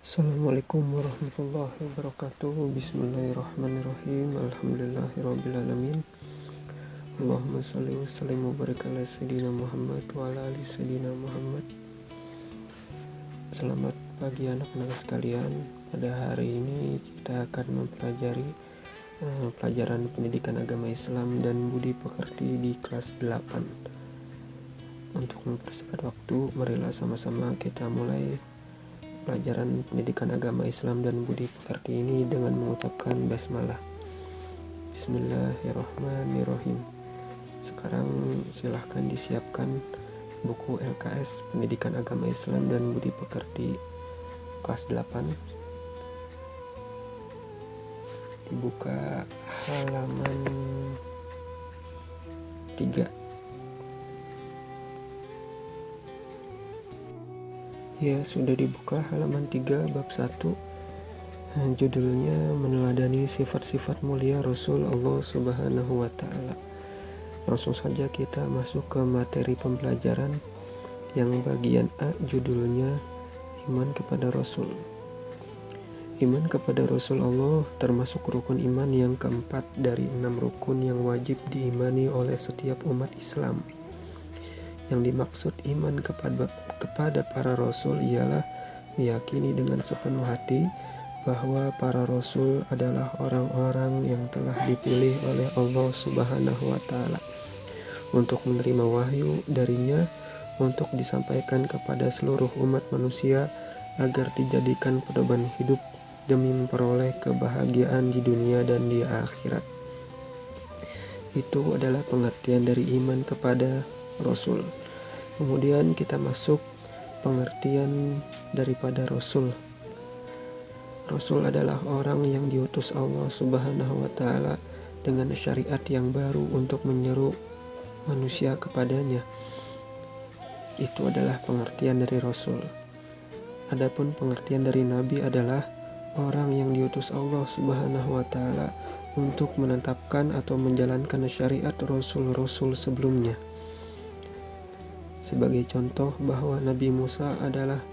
Assalamualaikum warahmatullahi wabarakatuh. Bismillahirrahmanirrahim. Alhamdulillahirrabbilalamin. Allahumma salli wa sallim wa barik ala sayyidina Muhammad wa ala ali sayyidina Muhammad. Selamat pagi anak-anak sekalian. Pada hari ini kita akan mempelajari pelajaran pendidikan agama Islam dan budi pekerti di kelas 8. Untuk mempersingkat waktu, marilah sama-sama kita mulai pelajaran pendidikan agama Islam dan budi pekerti ini dengan mengucapkan basmalah. Bismillahirrahmanirrahim. Sekarang silahkan disiapkan buku LKS Pendidikan Agama Islam dan Budi Pekerti kelas 8. Dibuka halaman 3. Ya, sudah dibuka halaman 3 bab 1. Judulnya meneladani sifat-sifat mulia Rasul Allah Subhanahu wa ta'ala. Langsung saja kita masuk ke materi pembelajaran yang bagian A, judulnya iman kepada Rasul. Iman kepada Rasul Allah termasuk rukun iman yang keempat dari 6 rukun yang wajib diimani oleh setiap umat Islam. Yang dimaksud iman kepada para rasul ialah meyakini dengan sepenuh hati bahwa para rasul adalah orang-orang yang telah dipilih oleh Allah Subhanahu wa ta'ala untuk menerima wahyu darinya untuk disampaikan kepada seluruh umat manusia agar dijadikan pedoman hidup demi memperoleh kebahagiaan di dunia dan di akhirat. Itu adalah pengertian dari iman kepada Rasul. Kemudian kita masuk pengertian daripada Rasul. Rasul adalah orang yang diutus Allah Subhanahu wa ta'ala dengan syariat yang baru untuk menyeru manusia kepadanya. Itu adalah pengertian dari Rasul. Adapun pengertian dari Nabi adalah orang yang diutus Allah Subhanahu wa ta'ala untuk menetapkan atau menjalankan syariat Rasul-Rasul sebelumnya. Sebagai contoh bahwa Nabi Musa adalah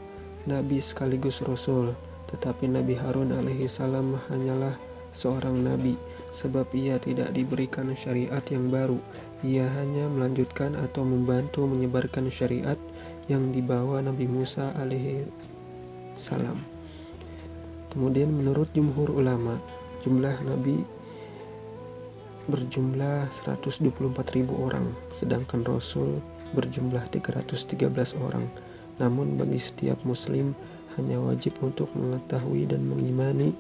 Nabi sekaligus Rasul, tetapi Nabi Harun alaihi salam hanyalah seorang Nabi, sebab ia tidak diberikan syariat yang baru. Ia hanya melanjutkan atau membantu menyebarkan syariat yang dibawa Nabi Musa alaihi salam. Kemudian menurut jumhur ulama, jumlah Nabi berjumlah 124.000 orang, sedangkan Rasul berjumlah 313 orang. Namun bagi setiap muslim hanya wajib untuk mengetahui dan mengimani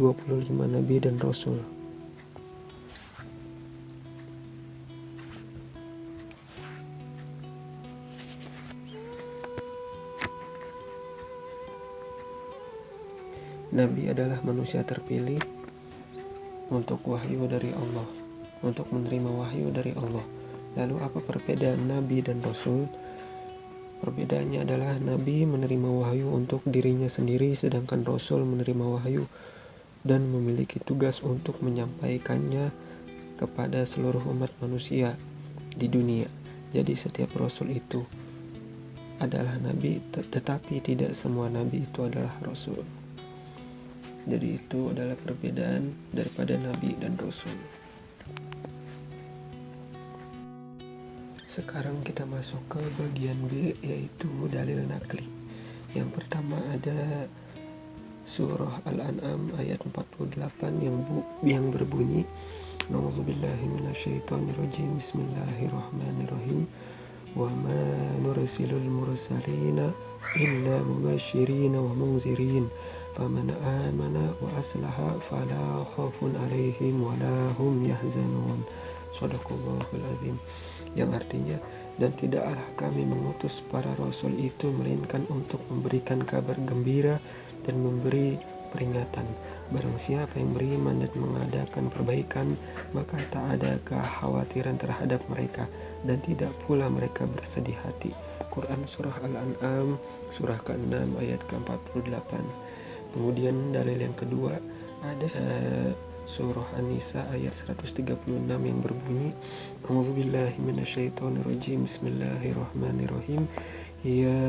25 nabi dan rasul. Nabi adalah manusia terpilih untuk wahyu dari Allah, untuk menerima wahyu dari Allah. Lalu apa perbedaan Nabi dan Rasul? Perbedaannya adalah Nabi menerima wahyu untuk dirinya sendiri, sedangkan Rasul menerima wahyu dan memiliki tugas untuk menyampaikannya kepada seluruh umat manusia di dunia. Jadi setiap Rasul itu adalah Nabi, tetapi tidak semua Nabi itu adalah Rasul. Jadi itu adalah perbedaan daripada Nabi dan Rasul. Sekarang kita masuk ke bagian B, yaitu dalil nakli. Yang pertama ada surah Al-An'am ayat 48 yang berbunyi, Na'udzubillahi minasyaitonirrajim, Bismillahirrahmanirrahim. Wa ma nursilul mursalina illa mubashirina wa munzirin faman amana wa aslaha fala khaufun alaihim wa la hum yahzanun. Shadaqallahul azim. Yang artinya, dan tidaklah kami mengutus para rasul itu melainkan untuk memberikan kabar gembira dan memberi peringatan. Barang siapa yang beriman dan mengadakan perbaikan, maka tak ada kekhawatiran terhadap mereka dan tidak pula mereka bersedih hati. Quran Surah Al-An'am surah ke-6 ayat ke-48. Kemudian dalil yang kedua ada surah An-Nisa ayat 136 yang berbunyi, A'udzubillahi minasyaitonirrajim, Bismillahirrahmanirrahim. Ya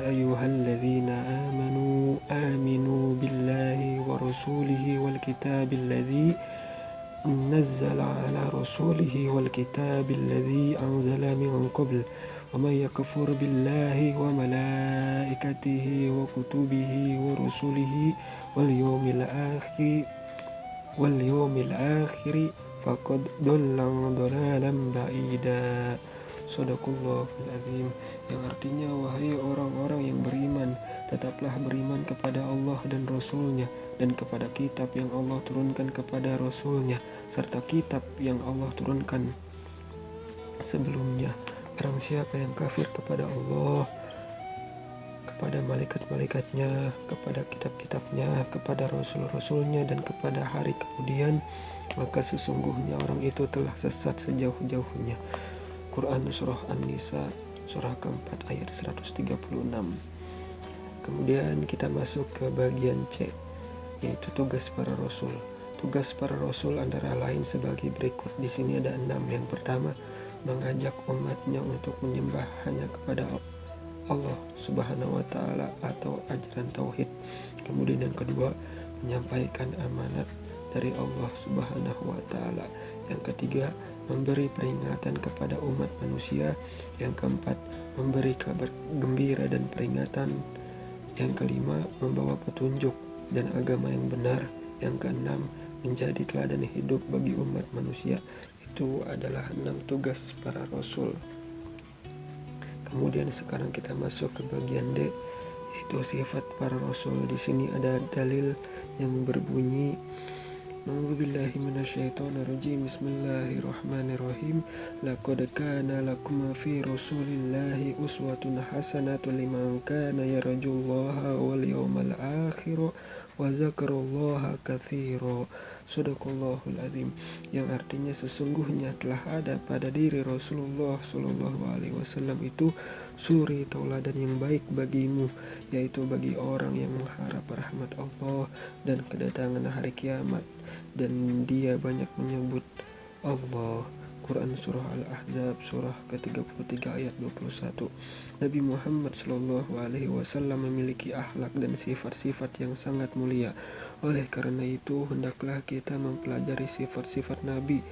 ayyuhalladzina amanu الكتاب الذي نزل على رسوله والكتاب الذي أنزل من قبل ومن يكفر بالله وملائكته وكتبه ورسله واليوم الآخر فقد ضل ضلالا بعيدا. Shadaqallahul azim. Yang artinya, wahai orang-orang yang beriman, tetaplah beriman kepada Allah dan Rasul-Nya, dan kepada kitab yang Allah turunkan kepada Rasul-Nya, serta kitab yang Allah turunkan sebelumnya. Barang siapa yang kafir kepada Allah, kepada malaikat-malaikatnya, kepada kitab-kitabnya, kepada Rasul-Rasulnya, dan kepada hari kemudian, maka sesungguhnya orang itu telah sesat sejauh-jauhnya. Quran Surah An-Nisa surah keempat ayat 136. Kemudian kita masuk ke bagian C, yaitu tugas para rasul. Tugas para rasul antara lain sebagai berikut. Di sini ada 6. Yang pertama, mengajak umatnya untuk menyembah hanya kepada Allah Subhanahu wa Ta'ala atau ajaran tauhid. Kemudian yang kedua, menyampaikan amanat dari Allah Subhanahu wa Ta'ala. Yang ketiga, memberi peringatan kepada umat manusia. Yang keempat, memberi kabar gembira dan peringatan. Yang kelima, membawa petunjuk dan agama yang benar. Yang keenam, menjadi teladan hidup bagi umat manusia. Itu adalah 6 tugas para rasul. Kemudian sekarang kita masuk ke bagian D, yaitu sifat para rasul. Di sini ada dalil yang berbunyi, A'udzubillahi minasyaitonirrajim. Bismillahirrahmanirrahim. Laqad kana lakum fi Rasulillahi uswatun hasanatun liman kana yarjullaha wal yawmal akhir wa dzakarallaha katsiran. Shadaqallahul azim. Yang artinya, sesungguhnya telah ada pada diri Rasulullah SAW itu suri tauladan yang baik bagimu, yaitu bagi orang yang mengharap rahmat Allah dan kedatangan hari kiamat, dan dia banyak menyebut Allah. Quran Surah Al-Ahzab surah ke-33 ayat 21. Nabi Muhammad SAW memiliki akhlak dan sifat-sifat yang sangat mulia. Oleh karena itu, hendaklah kita mempelajari sifat-sifat Nabi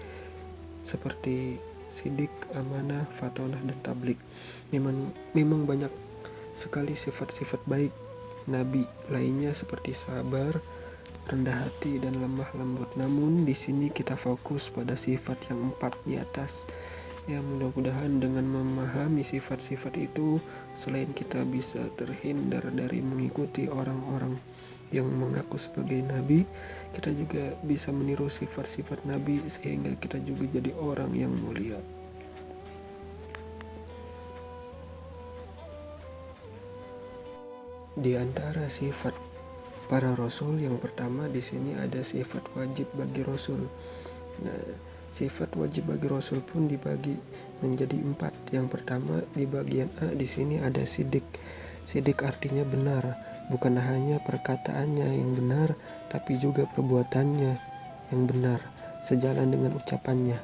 seperti sidik, amanah, fatonah, dan tablik. Memang banyak sekali sifat-sifat baik Nabi lainnya seperti sabar, rendah hati, dan lemah lembut. Namun di sini kita fokus pada sifat yang 4 di atas. Ya, mudah-mudahan dengan memahami sifat-sifat itu, selain kita bisa terhindar dari mengikuti orang-orang yang mengaku sebagai nabi, kita juga bisa meniru sifat-sifat nabi sehingga kita juga jadi orang yang mulia. Di antara sifat para rasul yang pertama di sini ada sifat wajib bagi rasul. Nah, sifat wajib bagi rasul pun dibagi menjadi 4. Yang pertama di bagian A di sini ada sidik. Sidik artinya benar, bukan hanya perkataannya yang benar, tapi juga perbuatannya yang benar, sejalan dengan ucapannya.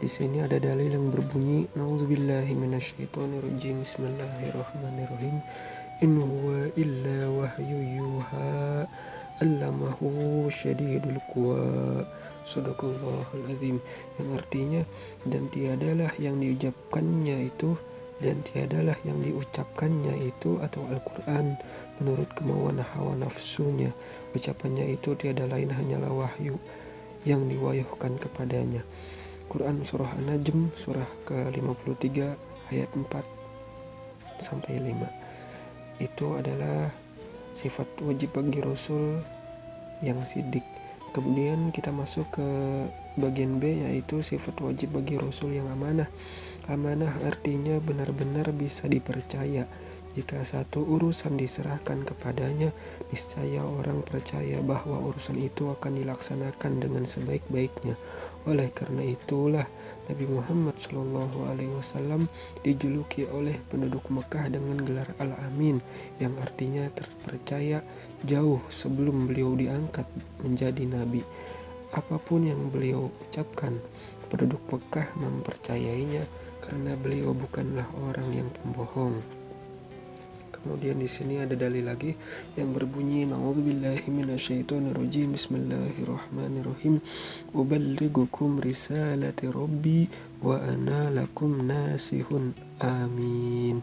Di sini ada dalil yang berbunyi, A'udzubillahi minasyaitonirrajim. Bismillahirrahmanirrahim. In huwa illa wahyu yuha allamahu syadidul quwa. Shadaqallahul azim. Yang artinya, dan tiadalah yang diucapkannya itu atau Al-Quran menurut kemauan hawa nafsunya. Ucapannya itu tiada lain hanyalah wahyu yang diwahyukan kepadanya. Quran Surah An-Najm surah ke-53 ayat 4-5. Itu adalah sifat wajib bagi Rasul yang sidik. Kemudian kita masuk ke bagian B, yaitu sifat wajib bagi Rasul yang amanah. Amanah artinya benar-benar bisa dipercaya. Jika satu urusan diserahkan kepadanya, niscaya orang percaya bahwa urusan itu akan dilaksanakan dengan sebaik-baiknya. Oleh karena itulah Nabi Muhammad SAW dijuluki oleh penduduk Mekah dengan gelar Al-Amin, yang artinya terpercaya, jauh sebelum beliau diangkat menjadi nabi. Apapun yang beliau ucapkan, penduduk Mekah mempercayainya karena beliau bukanlah orang yang pembohong. Kemudian di sini ada dalil lagi yang berbunyi A'udzubillahi minasyaitonirrajim. Bismillahirrahmanirrahim. Uballighukum risalati rabbi wa ana lakum nasihun. Amin.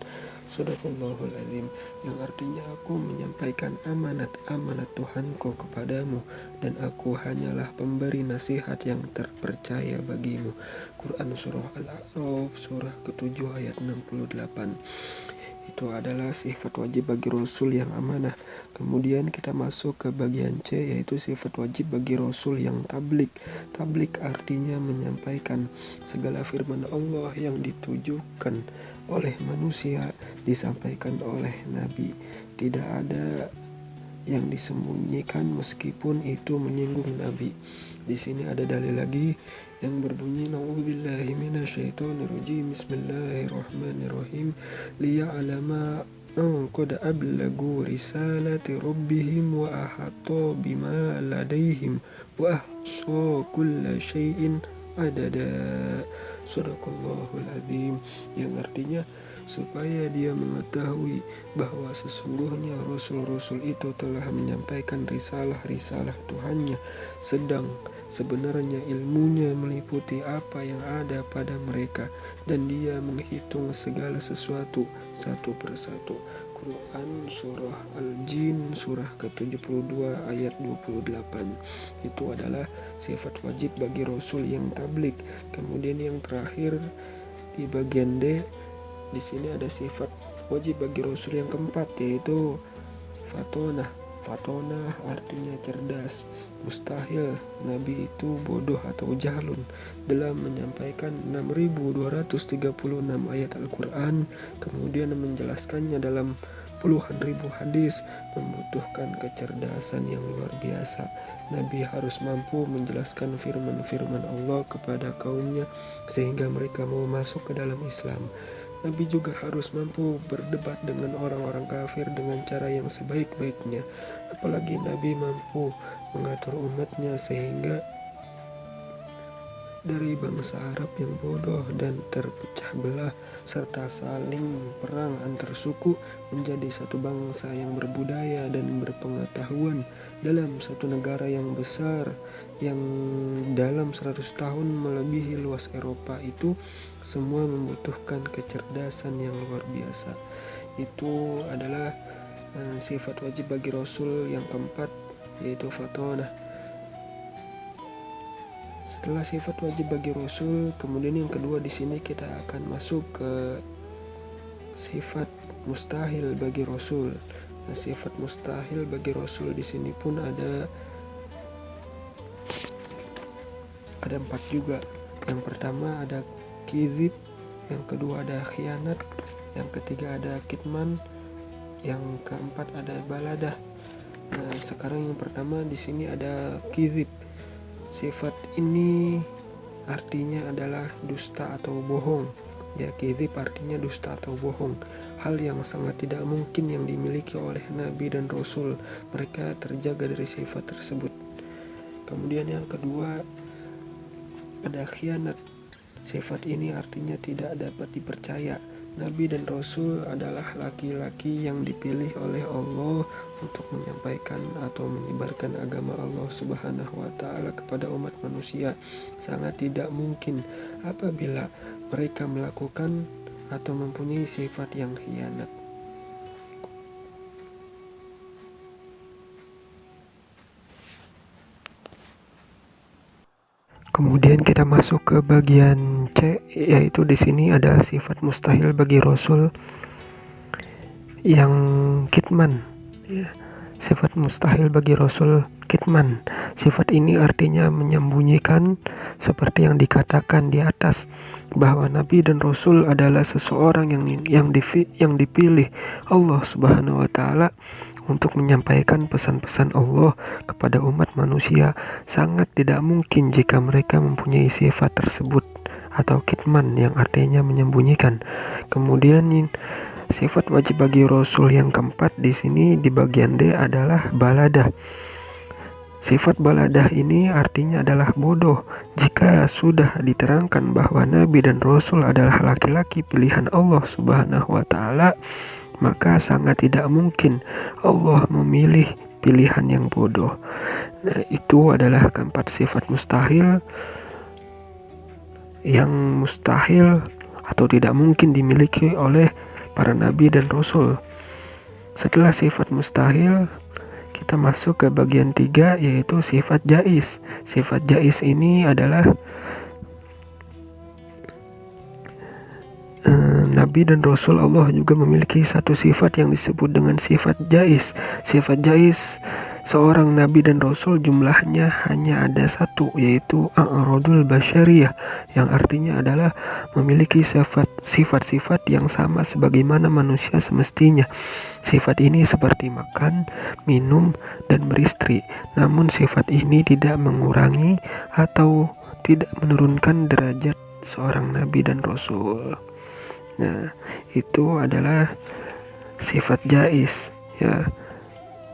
Shadaqallahul azim, yang artinya aku menyampaikan amanat Tuhanku kepadamu dan aku hanyalah pemberi nasihat yang terpercaya bagimu. Quran surah Al-A'raf surah ke-7 ayat 68. Itu adalah sifat wajib bagi Rasul yang amanah. Kemudian kita masuk ke bagian C, yaitu sifat wajib bagi Rasul yang tablik. Tablik artinya menyampaikan segala firman Allah yang ditujukan oleh manusia disampaikan oleh Nabi. Tidak ada yang disembunyikan meskipun itu menyinggung Nabi. Di sini ada dalil lagi yang berbunyi A'udzubillahi minasyaitonirrajim. Bismillahirrahmanirrahim. Liya'lama an qad ablagu risalati rabbihim wa ahata bima ladaihim wa ahsa kulla syai'in adada. Shadaqallahul azim, yang artinya supaya dia mengetahui bahwa sesungguhnya Rasul-Rasul itu telah menyampaikan risalah-risalah Tuhannya, sedang sebenarnya ilmunya meliputi apa yang ada pada mereka, dan dia menghitung segala sesuatu satu persatu. Quran surah Al-Jin surah ke-72 ayat 28. Itu adalah sifat wajib bagi Rasul yang tablik. Kemudian yang terakhir di bagian D, di sini ada sifat wajib bagi Rasul yang keempat, yaitu fatonah. Fatonah artinya cerdas. Mustahil Nabi itu bodoh atau jahlun. Dalam menyampaikan 6236 ayat Al-Quran, kemudian menjelaskannya dalam puluhan ribu hadis, membutuhkan kecerdasan yang luar biasa. Nabi harus mampu menjelaskan firman-firman Allah kepada kaumnya sehingga mereka mau masuk ke dalam Islam. Nabi juga harus mampu berdebat dengan orang-orang kafir dengan cara yang sebaik-baiknya. Apalagi Nabi mampu mengatur umatnya sehingga dari bangsa Arab yang bodoh dan terpecah belah serta saling perang antar suku menjadi satu bangsa yang berbudaya dan berpengetahuan dalam satu negara yang besar yang dalam 100 tahun melebihi luas Eropa. Itu semua membutuhkan kecerdasan yang luar biasa. Itu adalah sifat wajib bagi Rasul yang keempat, yaitu fatonah. Setelah sifat wajib bagi Rasul, kemudian yang kedua di sini kita akan masuk ke sifat mustahil bagi Rasul. Nah, sifat mustahil bagi Rasul di sini pun ada 4 juga. Yang pertama ada kizib, yang kedua ada khianat, yang ketiga ada kitman, yang keempat ada baladah. Nah, sekarang yang pertama di sini ada kizib. Sifat ini artinya adalah dusta atau bohong. Ya, kizib artinya dusta atau bohong. Hal yang sangat tidak mungkin yang dimiliki oleh Nabi dan Rasul. Mereka terjaga dari sifat tersebut. Kemudian yang kedua ada khianat. Sifat ini artinya tidak dapat dipercaya. Nabi dan Rasul adalah laki-laki yang dipilih oleh Allah untuk menyampaikan atau menyebarkan agama Allah Subhanahu wa Ta'ala kepada umat manusia. Sangat tidak mungkin apabila mereka melakukan atau mempunyai sifat yang khianat. Kemudian kita masuk ke bagian C, yaitu di sini ada sifat mustahil bagi Rasul yang kitman. Sifat mustahil bagi Rasul kitman. Sifat ini artinya menyembunyikan, seperti yang dikatakan di atas bahwa Nabi dan Rasul adalah seseorang yang dipilih Allah Subhanahu wa Ta'ala untuk menyampaikan pesan-pesan Allah kepada umat manusia. Sangat tidak mungkin jika mereka mempunyai sifat tersebut atau kitman yang artinya menyembunyikan. Kemudian sifat wajib bagi Rasul yang keempat di sini di bagian D adalah baladah. Sifat baladah ini artinya adalah bodoh. Jika sudah diterangkan bahwa Nabi dan Rasul adalah laki-laki pilihan Allah Subhanahu wa Ta'ala, maka sangat tidak mungkin Allah memilih pilihan yang bodoh. Nah, itu adalah keempat sifat mustahil yang mustahil atau tidak mungkin dimiliki oleh para nabi dan rasul. Setelah sifat mustahil, kita masuk ke bagian 3, yaitu sifat jaiz. Sifat jaiz ini adalah Nabi dan Rasul Allah juga memiliki satu sifat yang disebut dengan sifat jaiz. Sifat jaiz seorang Nabi dan Rasul jumlahnya hanya ada satu, yaitu a'radul basyariyah, yang artinya adalah memiliki sifat-sifat yang sama sebagaimana manusia semestinya. Sifat ini seperti makan, minum, dan beristri. Namun sifat ini tidak mengurangi atau tidak menurunkan derajat seorang Nabi dan Rasul. Nah, itu adalah sifat jaiz, ya.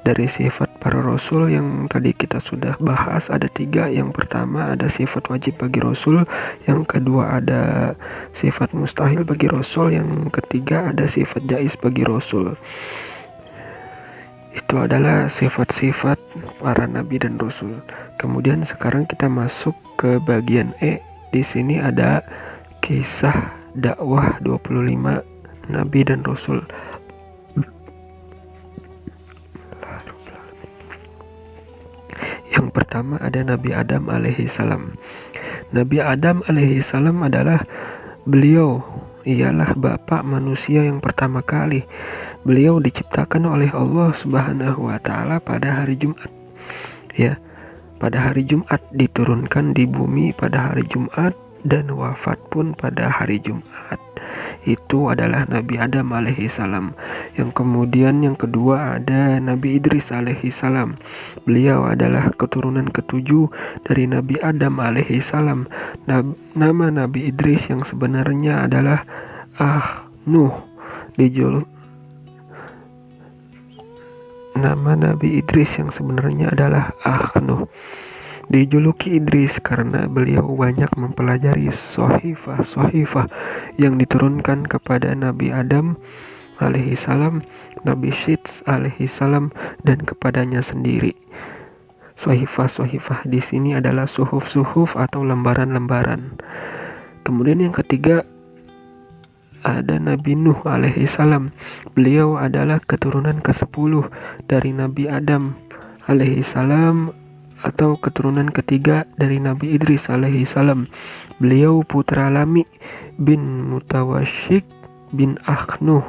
Dari sifat para rasul yang tadi kita sudah bahas ada 3. Yang pertama ada sifat wajib bagi rasul, yang kedua ada sifat mustahil bagi rasul, yang ketiga ada sifat jaiz bagi rasul. Itu adalah sifat-sifat para nabi dan rasul. Kemudian sekarang kita masuk ke bagian E. Di sini ada kisah dakwah 25 nabi dan rasul. Yang pertama ada Nabi Adam alaihi salam. Nabi Adam alaihi salam adalah ialah bapak manusia yang pertama kali. Beliau diciptakan oleh Allah Subhanahu wa taala pada hari Jumat. Ya, pada hari Jumat diturunkan di bumi pada hari Jumat dan wafat pun pada hari Jumat. Itu adalah Nabi Adam alaihi salam. Yang kemudian yang kedua ada Nabi Idris alaihi salam. Beliau adalah keturunan ke-7 dari Nabi Adam alaihi salam. Nama Nabi Idris yang sebenarnya adalah Nuh. Nama Nabi Idris yang sebenarnya adalah Nuh. Dijuluki Idris karena beliau banyak mempelajari sohifah yang diturunkan kepada Nabi Adam alaihi salam, Nabi Syits alaihi salam, dan kepadanya sendiri. Sohifah di sini adalah suhuf atau lembaran-lembaran. Kemudian yang ketiga ada Nabi Nuh alaihi salam. Beliau adalah keturunan ke-10 dari Nabi Adam alaihi salam, atau keturunan ketiga dari Nabi Idris alaihi salam. Beliau putra Lami bin Mutawasyik bin Nuh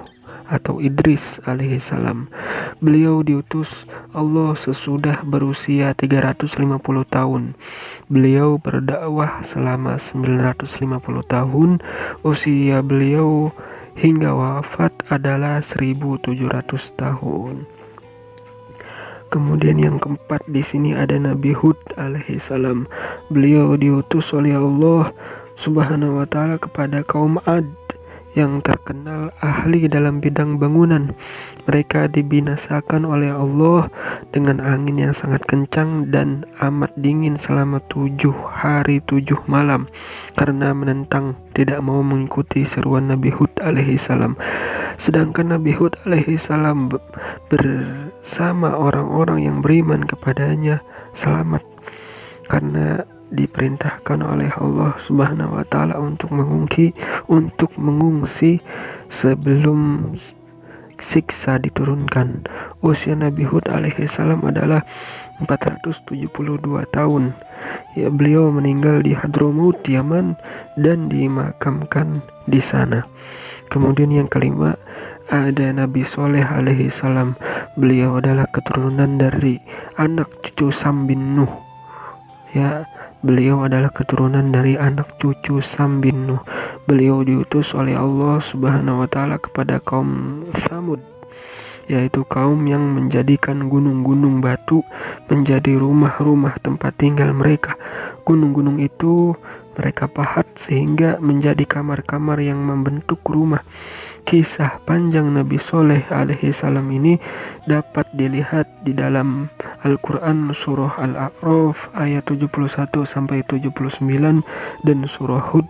atau Idris alaihi salam. Beliau diutus Allah sesudah berusia 350 tahun. Beliau berdakwah selama 950 tahun. Usia beliau hingga wafat adalah 1700 tahun. Kemudian yang keempat di sini ada Nabi Hud alaihi salam. Beliau diutus oleh Allah Subhanahu wa taala kepada kaum Ad yang terkenal ahli dalam bidang bangunan. Mereka dibinasakan oleh Allah dengan angin yang sangat kencang dan amat dingin selama 7 hari 7 malam karena menentang, tidak mau mengikuti seruan Nabi Hud alaihi salam. Sedangkan Nabi Hud alaihi salam bersama orang-orang yang beriman kepadanya selamat karena diperintahkan oleh Allah Subhanahu wa taala untuk mengungsi sebelum siksa diturunkan. Usia Nabi Hud alaihi salam adalah 472 tahun. Ya, beliau meninggal di Hadramaut, Yaman, dan dimakamkan di sana. Kemudian yang kelima ada Nabi Soleh alaihi salam. Beliau adalah keturunan dari anak cucu Sam bin Nuh. Ya, beliau adalah keturunan dari anak cucu Sam bin Nuh. Beliau diutus oleh Allah Subhanahu wa taala kepada kaum Tsamud, yaitu kaum yang menjadikan gunung-gunung batu menjadi rumah-rumah tempat tinggal mereka. Gunung-gunung itu mereka pahat sehingga menjadi kamar-kamar yang membentuk rumah. Kisah panjang Nabi Soleh alaihi salam ini dapat dilihat di dalam Al-Quran surah Al-A'raf ayat 71 sampai 79 dan surah Hud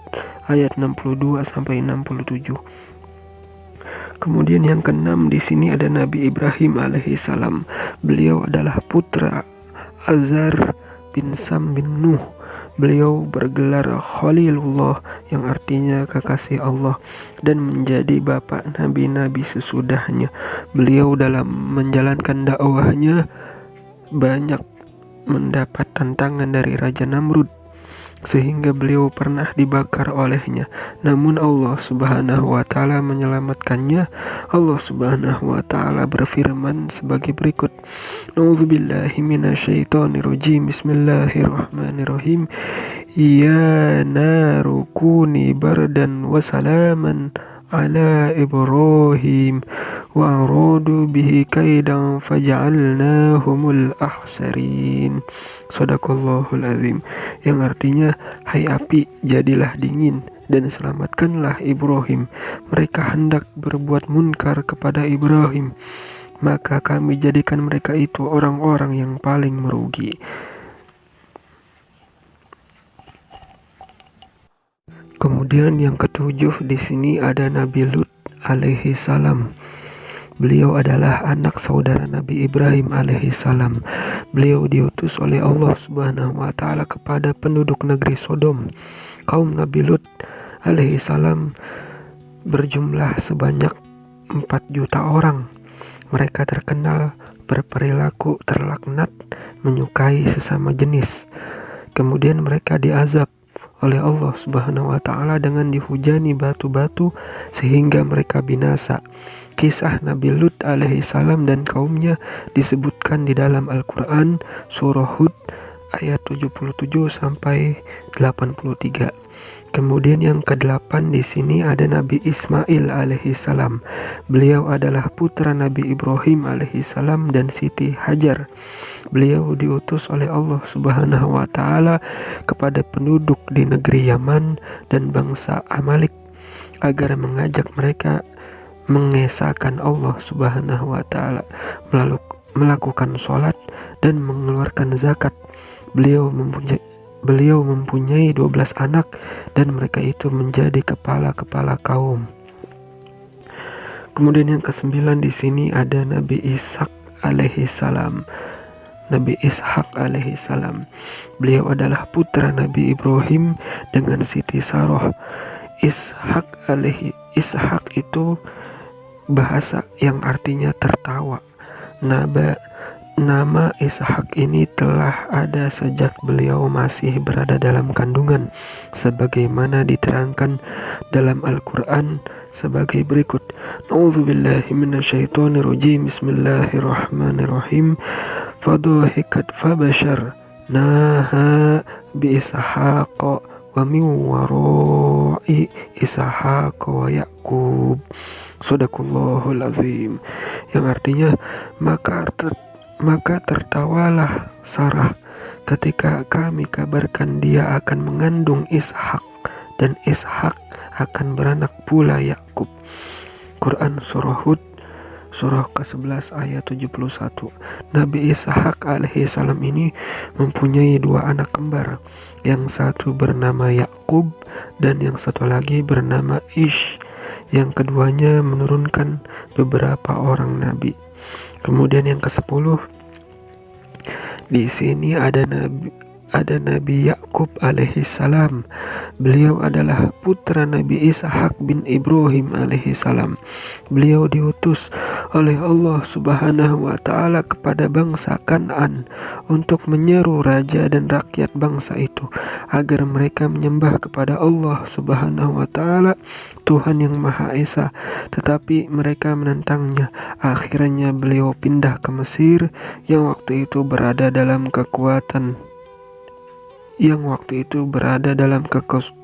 ayat 62 sampai 67. Kemudian yang keenam di sini ada Nabi Ibrahim alaihissalam. Beliau adalah putra Azar bin Sam bin Nuh. Beliau bergelar Khalilullah yang artinya kekasih Allah dan menjadi bapak nabi-nabi sesudahnya. Beliau dalam menjalankan dakwahnya banyak mendapat tantangan dari Raja Namrud sehingga beliau pernah dibakar olehnya. Namun Allah Subhanahu wa taala menyelamatkannya. Allah Subhanahu wa taala berfirman sebagai berikut. A'udzubillahi minasyaitonirrajim. Bismillahirrahmanirrahim. Ya naru kuni bardan wa salaman ala Ibrahim wa aradu bihi kaidan faja'alnahumul akhsarin. Shadaqallahul azim. Yang artinya, hai api, jadilah dingin dan selamatkanlah Ibrahim. Mereka hendak berbuat munkar kepada Ibrahim, maka kami jadikan mereka itu orang-orang yang paling merugi. Kemudian yang ketujuh di sini ada Nabi Lut alaihi salam. Beliau adalah anak saudara Nabi Ibrahim alaihi salam. Beliau diutus oleh Allah Subhanahu wa taala kepada penduduk negeri Sodom. Kaum Nabi Lut alaihi salam berjumlah sebanyak 4 juta orang. Mereka terkenal berperilaku terlaknat, menyukai sesama jenis. Kemudian mereka diazab oleh Allah Subhanahu wa taala dengan dihujani batu-batu sehingga mereka binasa. Kisah Nabi Lut alaihi salam dan kaumnya disebutkan di dalam Al-Qur'an surah Hud ayat 77 sampai 83. Kemudian yang ke-8 di sini ada Nabi Ismail alaihi salam. Beliau adalah putra Nabi Ibrahim alaihi salam dan Siti Hajar. Beliau diutus oleh Allah Subhanahu wa taala kepada penduduk di negeri Yaman dan bangsa Amalek agar mengajak mereka mengesahkan Allah Subhanahu wa taala, melakukan sholat dan mengeluarkan zakat. Beliau mempunyai 12 anak dan mereka itu menjadi kepala-kepala kaum. Kemudian yang ke-9 di sini ada Nabi Ishak alaihi salam. Nabi Ishak alaihi salam. Beliau adalah putra Nabi Ibrahim dengan Siti Sarah. Ishak itu bahasa yang artinya tertawa. Nama Ishak ini telah ada sejak beliau masih berada dalam kandungan, sebagaimana diterangkan dalam Al-Quran sebagai berikut. A'udzubillahi minasyaitonirrajim. Bismillahirrahmanirrahim. Fadhahikat fabasharnaha bi Ishaqa wa min wara'i Ishaqa wa Yaqub. Shadaqallahul azim. Yang artinya, maka tertawalah Sarah ketika kami kabarkan dia akan mengandung Ishak, dan Ishak akan beranak pula Yakub. Quran surah Hud surah ke-11 ayat 71. Nabi Ishak alaihi salam ini mempunyai 2 anak kembar. Yang satu bernama Yakub dan yang satu lagi bernama Ish. Yang keduanya menurunkan beberapa orang nabi. Kemudian yang ke-10 di sini ada Nabi Yakub alaihi salam. Beliau adalah putra Nabi Ishak bin Ibrahim alaihi salam. Beliau diutus oleh Allah Subhanahu wa taala kepada bangsa Kan'an untuk menyeru raja dan rakyat bangsa itu agar mereka menyembah kepada Allah Subhanahu wa taala, Tuhan yang Maha Esa, tetapi mereka menentangnya. Akhirnya beliau pindah ke Mesir yang waktu itu berada dalam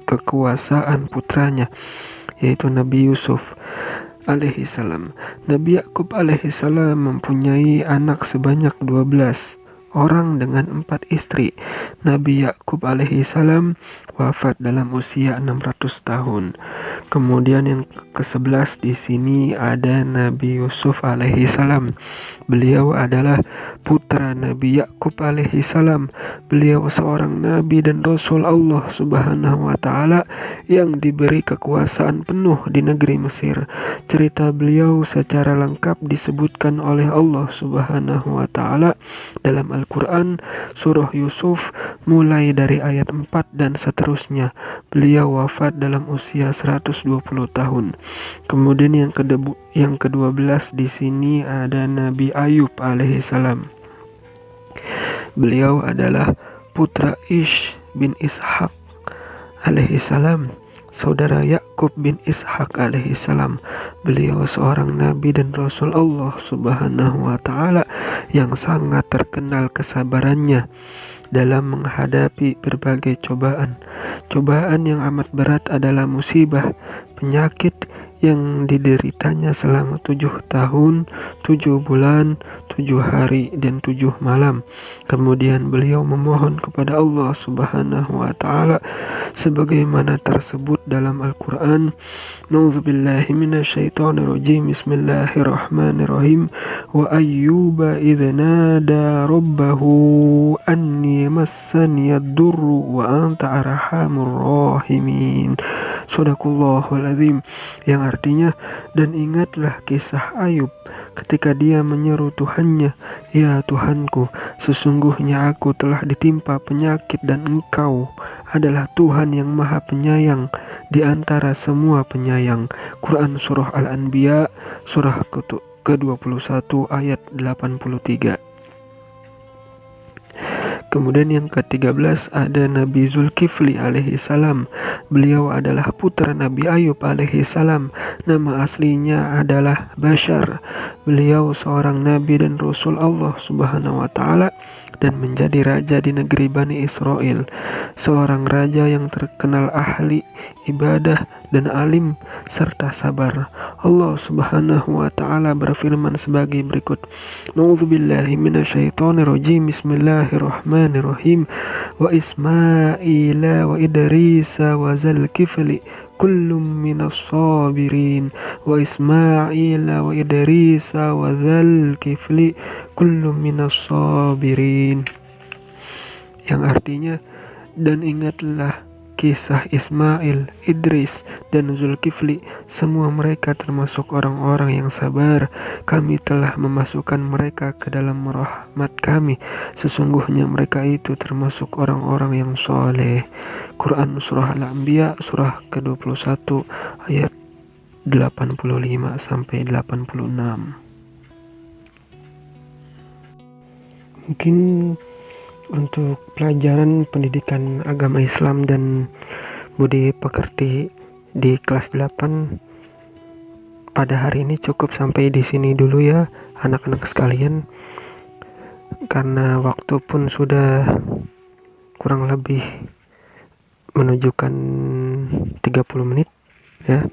kekuasaan putranya, yaitu Nabi Yusuf alaihi salam. Nabi Yakub alaihi salam mempunyai anak sebanyak 12 orang dengan 4 istri. Nabi Yakub alaihi salam wafat dalam usia 600 tahun. Kemudian yang ke-11 di sini ada Nabi Yusuf alaihi salam. Beliau adalah putra Nabi Yakub alaihi salam. Beliau seorang nabi dan rasul Allah Subhanahu wa taala yang diberi kekuasaan penuh di negeri Mesir. Cerita beliau secara lengkap disebutkan oleh Allah Subhanahu wa taala dalam Al-Qur'an surah Yusuf mulai dari ayat 4 dan seterusnya. Beliau wafat dalam usia 120 tahun. Kemudian yang ke-12 di sini ada Nabi Ayub alaihi salam. Beliau adalah putra Ish bin Ishaq alaihi salam, saudara Yakub bin Ishaq alaihi salam. Beliau seorang nabi dan rasul Allah Subhanahu wa taala yang sangat terkenal kesabarannya dalam menghadapi berbagai cobaan. Cobaan yang amat berat adalah musibah, penyakit yang dideritanya selama 7 tahun, 7 bulan, 7 hari, dan 7 malam. Kemudian beliau memohon kepada Allah Subhanahu wa ta'ala sebagaimana tersebut dalam Al-Quran. Na'udzubillahi minasyaitonirrajim. Bismillahirrahmanirrahim. Wa ayyuba idh nada rabbahu anni massaniyad durru wa anta arhamur rahimin. Shadaqallahul azim, yang artinya, dan ingatlah kisah Ayub ketika dia menyeru Tuhannya, ya Tuhanku, sesungguhnya aku telah ditimpa penyakit dan Engkau adalah Tuhan yang maha penyayang di antara semua penyayang. Quran Surah Al-Anbiya surah ke-21 ayat 83. Kemudian yang ke-13 ada Nabi Zulkifli alaihi salam. Beliau adalah putra Nabi Ayub alaihi salam. Nama aslinya adalah Bashar. Beliau seorang nabi dan rasul Allah Subhanahu wa taala dan menjadi raja di negeri Bani Israel. Seorang raja yang terkenal ahli ibadah dan alim serta sabar. Allah Subhanahu wa taala berfirman sebagai berikut. Na'udzubillahi minasyaitonirrajim. Bismillahirrahmanirrahim. Wa Ismaila wa Idrisa wa Zulkifli kullum minas sabirin. Wa Ismaila wa Idrisa wa Zulkifli kullum minas sabirin, yang artinya, dan ingatlah kisah Ismail, Idris, dan Zulkifli, semua mereka termasuk orang-orang yang sabar. Kami telah memasukkan mereka ke dalam rahmat kami. Sesungguhnya mereka itu termasuk orang-orang yang soleh. Quran Surah Al-Anbiya surah ke-21 ayat 85 sampai 86. Mungkin untuk pelajaran pendidikan agama Islam dan budi pekerti di kelas 8 pada hari ini cukup sampai di sini dulu ya anak-anak sekalian, karena waktu pun sudah kurang lebih menunjukkan 30 menit ya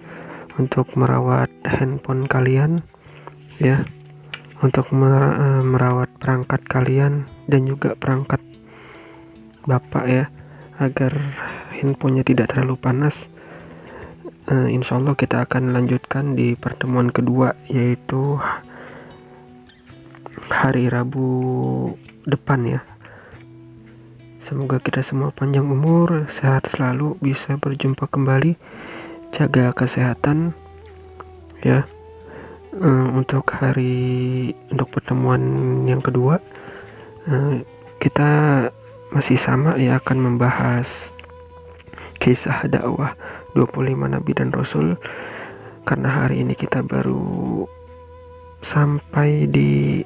untuk merawat handphone kalian ya, untuk merawat perangkat kalian dan juga perangkat bapak ya, agar handphonenya tidak terlalu panas. Insya Allah kita akan lanjutkan di pertemuan kedua, yaitu hari Rabu depan ya. Semoga kita semua panjang umur, sehat selalu, bisa berjumpa kembali. Jaga kesehatan ya. Untuk pertemuan yang kedua kita masih sama ya, akan membahas kisah dakwah 25 nabi dan rasul, karena hari ini kita baru sampai di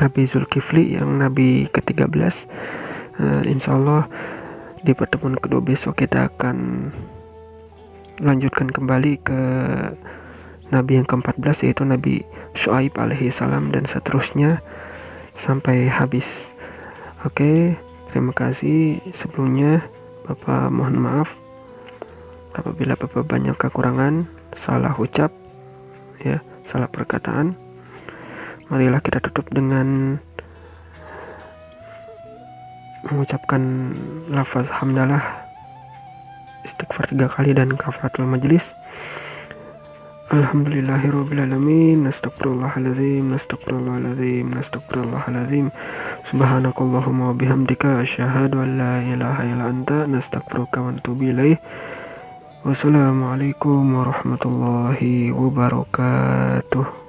Nabi Zulkifli yang nabi ke-13. Insya Allah di pertemuan kedua besok kita akan lanjutkan kembali ke nabi yang ke-14, yaitu Nabi Syuaib alaihi salam, dan seterusnya sampai habis. Oke, terima kasih sebelumnya. Bapak mohon maaf apabila Bapak banyak kekurangan, salah ucap ya, salah perkataan. Marilah kita tutup dengan mengucapkan lafaz hamdalah, istighfar 3 kali dan kafaratul majlis. Alhamdulillahirrabbilalamin, astagfirullahaladzim, astagfirullahaladzim, astagfirullahaladzim, subhanakallahumma wabihamdika, asyhadu an la ilaha illa anta, nastaghfiruka wa natubu ilaih. Wassalamualaikum warahmatullahi wabarakatuh.